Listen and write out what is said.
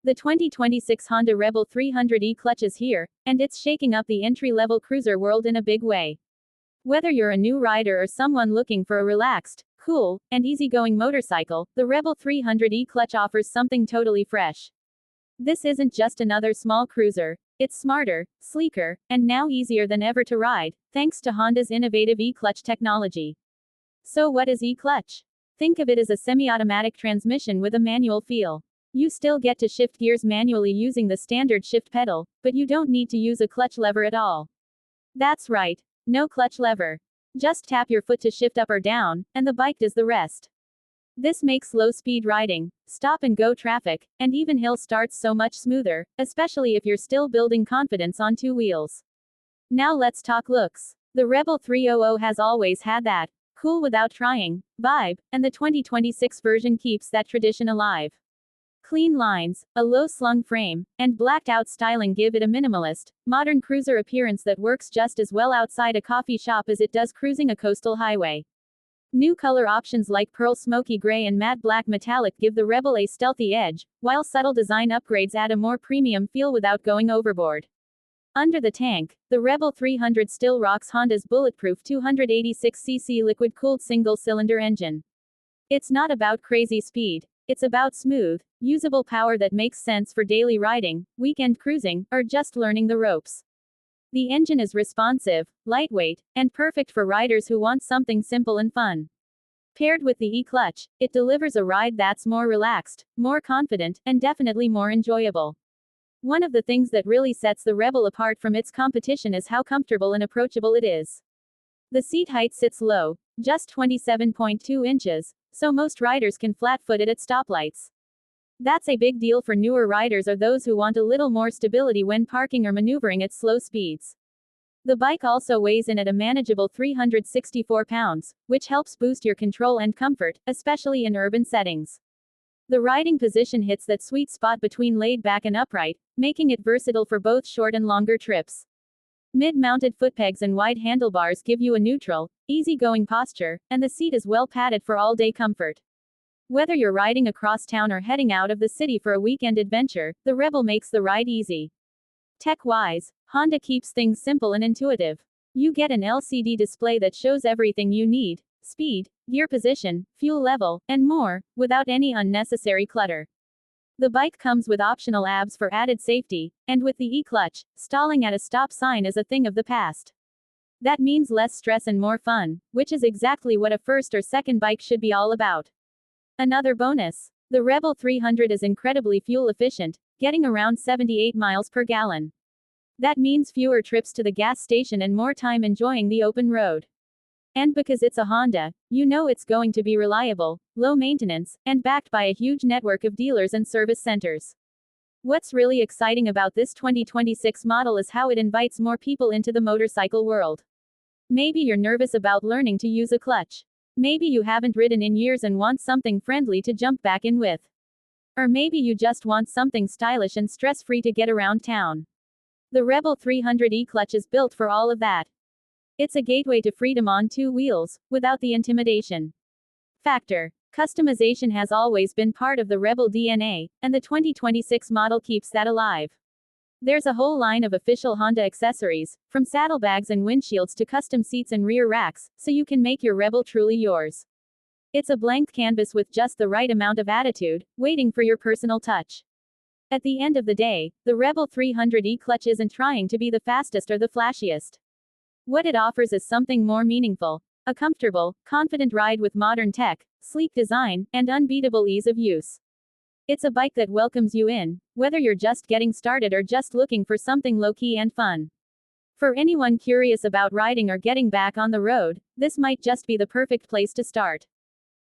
The 2026 Honda Rebel 300 E-Clutch is here, and it's shaking up the entry-level cruiser world in a big way. Whether you're a new rider or someone looking for a relaxed, cool, and easygoing motorcycle, the Rebel 300 E-Clutch offers something totally fresh. This isn't just another small cruiser. It's smarter, sleeker, and now easier than ever to ride, thanks to Honda's innovative E-Clutch technology. So what is E-Clutch? Think of it as a semi-automatic transmission with a manual feel. You still get to shift gears manually using the standard shift pedal, but you don't need to use a clutch lever at all. That's right. No clutch lever. Just tap your foot to shift up or down, and the bike does the rest. This makes low-speed riding, stop-and-go traffic, and even hill starts so much smoother, especially if you're still building confidence on two wheels. Now let's talk looks. The Rebel 300 has always had that cool without trying vibe, and the 2026 version keeps that tradition alive. Clean lines, a low-slung frame, and blacked-out styling give it a minimalist, modern cruiser appearance that works just as well outside a coffee shop as it does cruising a coastal highway. New color options like pearl smoky gray and matte black metallic give the Rebel a stealthy edge, while subtle design upgrades add a more premium feel without going overboard. Under the tank, the Rebel 300 still rocks Honda's bulletproof 286cc liquid-cooled single-cylinder engine. It's not about crazy speed. It's about smooth, usable power that makes sense for daily riding, weekend cruising, or just learning the ropes. The engine is responsive, lightweight, and perfect for riders who want something simple and fun. Paired with the E-Clutch, it delivers a ride that's more relaxed, more confident, and definitely more enjoyable. One of the things that really sets the Rebel apart from its competition is how comfortable and approachable it is. The seat height sits low, just 27.2 inches, so most riders can flat-foot it at stoplights. That's a big deal for newer riders or those who want a little more stability when parking or maneuvering at slow speeds. The bike also weighs in at a manageable 364 pounds, which helps boost your control and comfort, especially in urban settings. The riding position hits that sweet spot between laid back and upright, making it versatile for both short and longer trips. Mid-mounted footpegs and wide handlebars give you a neutral, easy-going posture, and the seat is well padded for all-day comfort. Whether you're riding across town or heading out of the city for a weekend adventure, the Rebel makes the ride easy. Tech-wise, Honda keeps things simple and intuitive. You get an LCD display that shows everything you need: speed, gear position, fuel level, and more, without any unnecessary clutter. The bike comes with optional ABS for added safety, and with the E-Clutch, stalling at a stop sign is a thing of the past. That means less stress and more fun, which is exactly what a first or second bike should be all about. Another bonus: the Rebel 300 is incredibly fuel efficient, getting around 78 miles per gallon. That means fewer trips to the gas station and more time enjoying the open road. And because it's a Honda, you know it's going to be reliable, low maintenance, and backed by a huge network of dealers and service centers. What's really exciting about this 2026 model is how it invites more people into the motorcycle world. Maybe you're nervous about learning to use a clutch. Maybe you haven't ridden in years and want something friendly to jump back in with. Or maybe you just want something stylish and stress-free to get around town. The Rebel 300 E-Clutch is built for all of that. It's a gateway to freedom on two wheels, without the intimidation factor. Customization has always been part of the Rebel DNA, and the 2026 model keeps that alive. There's a whole line of official Honda accessories, from saddlebags and windshields to custom seats and rear racks, so you can make your Rebel truly yours. It's a blank canvas with just the right amount of attitude, waiting for your personal touch. At the end of the day, the Rebel 300 E-Clutch isn't trying to be the fastest or the flashiest. What it offers is something more meaningful: a comfortable, confident ride with modern tech, sleek design, and unbeatable ease of use. It's a bike that welcomes you in, whether you're just getting started or just looking for something low-key and fun. For anyone curious about riding or getting back on the road, this might just be the perfect place to start.